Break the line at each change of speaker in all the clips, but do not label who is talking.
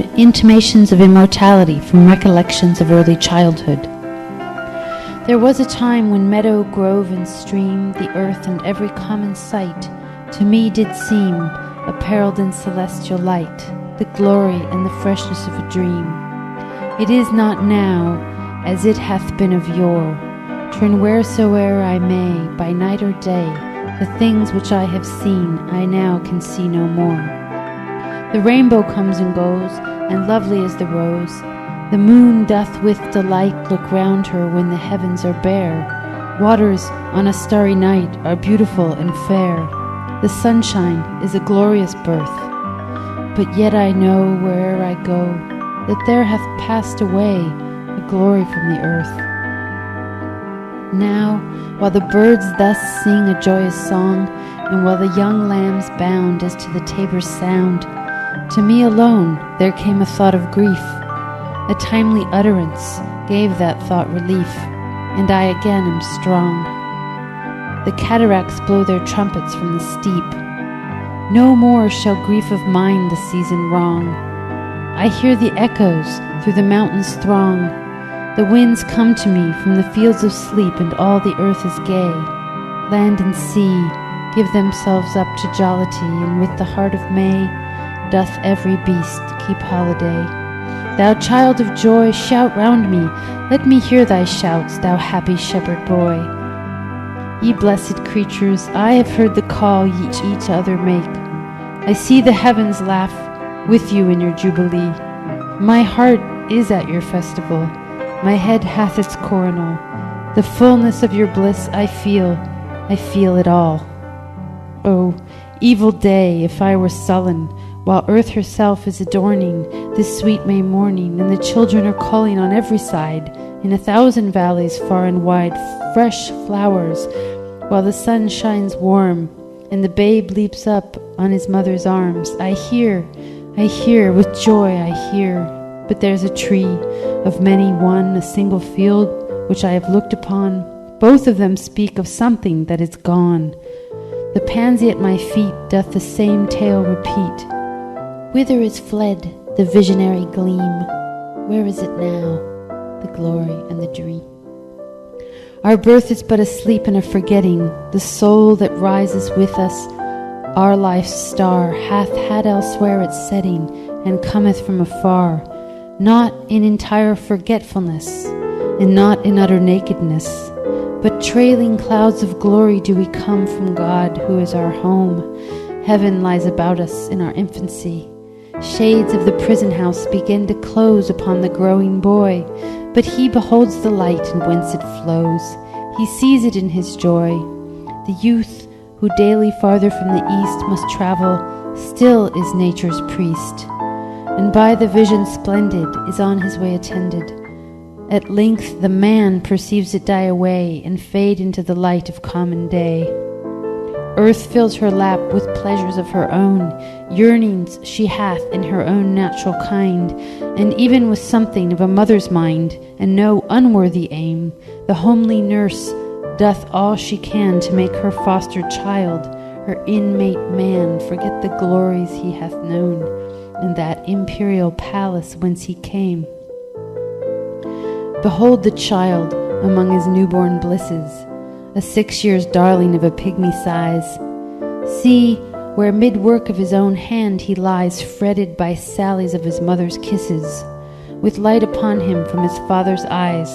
episode, Intimations of Immortality from Recollections of Early Childhood. There was a time when meadow, grove, and stream, the earth and every common sight, to me did seem apparelled in celestial light, the glory and the freshness of a dream. It is not now, as it hath been of yore. Turn wheresoe'er I may, by night or day, the things which I have seen I now can see no more. The rainbow comes and goes, and lovely is the rose. The moon doth with delight look round her when the heavens are bare. Waters on a starry night are beautiful and fair. The sunshine is a glorious birth. But yet I know, where'er I go, that there hath passed away a glory from the earth. Now, while the birds thus sing a joyous song, and while the young lambs bound as to the tabor's sound, to me alone there came a thought of grief. A timely utterance gave that thought relief, and I again am strong. The cataracts blow their trumpets from the steep. No more shall grief of mine the season wrong. I hear the echoes through the mountains throng. The winds come to me from the fields of sleep, and all the earth is gay. Land and sea give themselves up to jollity, and with the heart of May doth every beast keep holiday. Thou child of joy, shout round me, let me hear thy shouts, thou happy shepherd boy. Ye blessed creatures, I have heard the call ye each other make. I see the heavens laugh with you in your jubilee. My heart is at your festival, my head hath its coronal. The fullness of your bliss I feel it all. Oh, evil day, if I were sullen, while earth herself is adorning this sweet May morning, and the children are calling on every side, in 1,000 valleys far and wide, fresh flowers, while the sun shines warm, and the babe leaps up on his mother's arms. I hear, with joy I hear, but there's a tree, of many one, a single field, which I have looked upon. Both of them speak of something that is gone. The pansy at my feet doth the same tale repeat. Whither is fled the visionary gleam? Where is it now, the glory and the dream? Our birth is but a sleep and a forgetting. The soul that rises with us, our life's star, hath had elsewhere its setting, and cometh from afar, not in entire forgetfulness, and not in utter nakedness, but trailing clouds of glory do we come from God, who is our home. Heaven lies about us in our infancy. Shades of the prison house begin to close upon the growing boy, but he beholds the light and whence it flows. He sees it in his joy. The youth who daily farther from the east must travel still is nature's priest, and by the vision splendid is on his way attended. At length the man perceives it die away and fade into the light of common day. Earth fills her lap with pleasures of her own, yearnings she hath in her own natural kind, and even with something of a mother's mind, and no unworthy aim, the homely nurse doth all she can to make her foster child, her inmate man, forget the glories he hath known, in that imperial palace whence he came. Behold the child among his newborn blisses, a 6 years darling of a pygmy size. See, where mid-work of his own hand he lies, fretted by sallies of his mother's kisses, with light upon him from his father's eyes.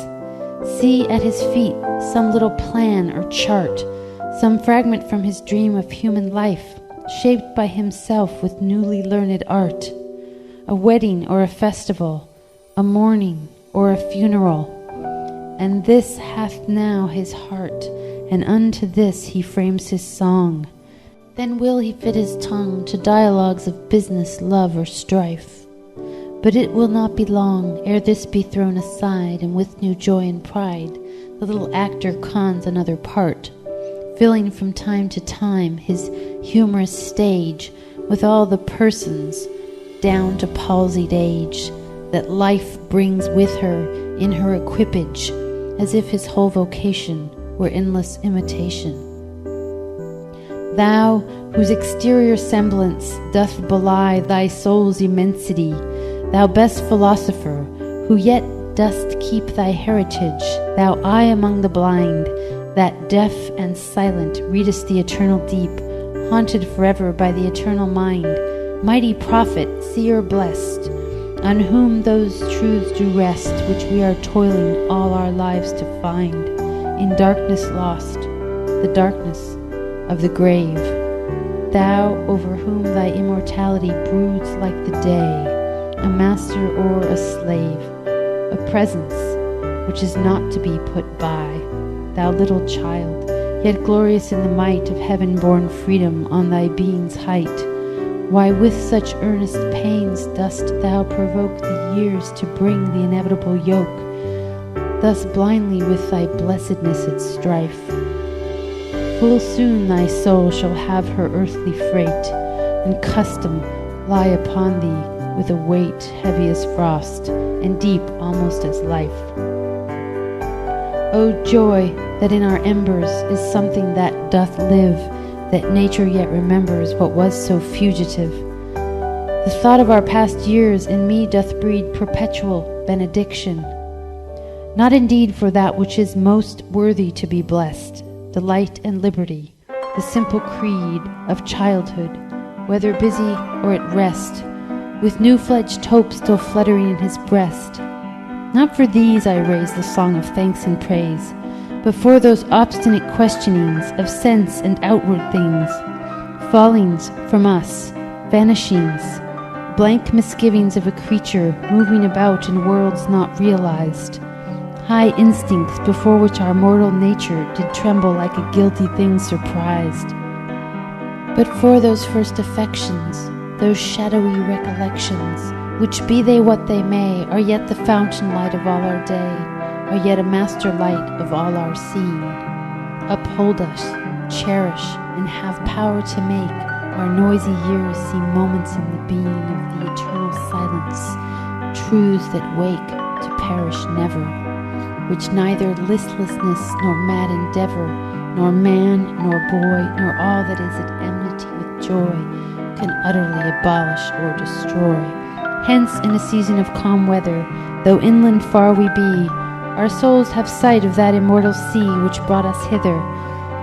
See at his feet some little plan or chart, some fragment from his dream of human life, shaped by himself with newly learned art. A wedding or a festival, a mourning or a funeral, and this hath now his heart, and unto this he frames his song. Then will he fit his tongue to dialogues of business, love, or strife. But it will not be long ere this be thrown aside, and with new joy and pride the little actor cons another part, filling from time to time his humorous stage with all the persons, down to palsied age, that life brings with her in her equipage, as if his whole vocation were endless imitation. Thou, whose exterior semblance doth belie thy soul's immensity, thou best philosopher, who yet dost keep thy heritage, thou eye among the blind, that deaf and silent readest the eternal deep, haunted forever by the eternal mind, mighty prophet, seer blessed, on whom those truths do rest which we are toiling all our lives to find, in darkness lost, the darkness of the grave. Thou over whom thy immortality broods like the day, a master or a slave, a presence which is not to be put by, thou little child, yet glorious in the might of heaven-born freedom on thy being's height. Why with such earnest pains dost thou provoke the years to bring the inevitable yoke, thus blindly with thy blessedness at strife? Full soon thy soul shall have her earthly freight, and custom lie upon thee with a weight heavy as frost, and deep almost as life. O joy that in our embers is something that doth live, that nature yet remembers what was so fugitive. The thought of our past years in me doth breed perpetual benediction, not indeed for that which is most worthy to be blessed, delight and liberty, the simple creed of childhood, whether busy or at rest, with new-fledged hope still fluttering in his breast. Not for these I raise the song of thanks and praise, but for those obstinate questionings of sense and outward things, fallings from us, vanishings, blank misgivings of a creature moving about in worlds not realized, high instincts before which our mortal nature did tremble like a guilty thing surprised. But for those first affections, those shadowy recollections, which be they what they may, are yet the fountain light of all our day, are yet a master light of all our seeing, uphold us, cherish, and have power to make our noisy years seem moments in the being of the eternal silence, truths that wake to perish never, which neither listlessness nor mad endeavor, nor man, nor boy, nor all that is at enmity with joy, can utterly abolish or destroy. Hence, in a season of calm weather, though inland far we be, our souls have sight of that immortal sea which brought us hither,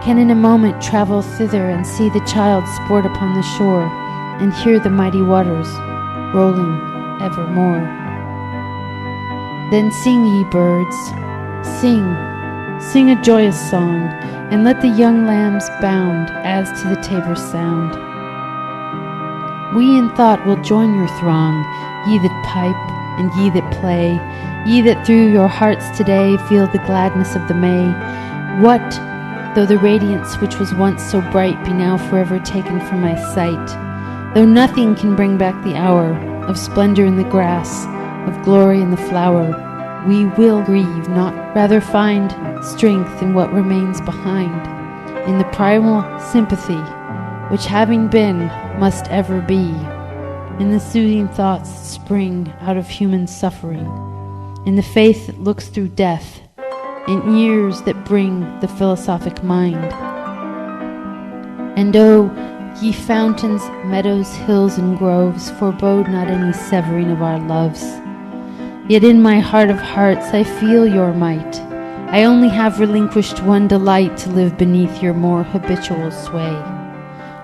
can in a moment travel thither and see the child sport upon the shore, and hear the mighty waters rolling evermore. Then sing, ye birds, sing, sing a joyous song, and let the young lambs bound as to the tabor sound. We in thought will join your throng, ye that pipe, and ye that play, ye that through your hearts today feel the gladness of the May. What though the radiance which was once so bright be now forever taken from my sight? Though nothing can bring back the hour of splendor in the grass, of glory in the flower, we will grieve not, rather find strength in what remains behind, in the primal sympathy which having been must ever be, in the soothing thoughts that spring out of human suffering, in the faith that looks through death, in ears that bring the philosophic mind. And oh, ye fountains, meadows, hills, and groves, forebode not any severing of our loves. Yet in my heart of hearts I feel your might. I only have relinquished one delight, to live beneath your more habitual sway.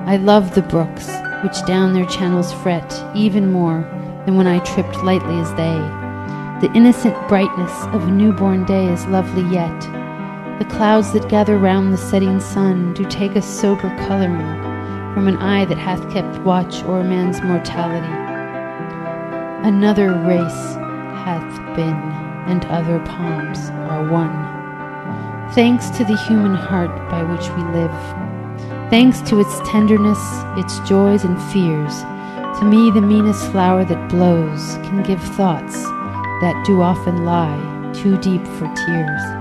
I love the brooks, which down their channels fret, even more than when I tripped lightly as they. The innocent brightness of a newborn day is lovely yet. The clouds that gather round the setting sun do take a sober coloring from an eye that hath kept watch o'er man's mortality. Another race hath been, and other palms are won. Thanks to the human heart by which we live, thanks to its tenderness, its joys and fears, to me the meanest flower that blows can give thoughts that do often lie too deep for tears.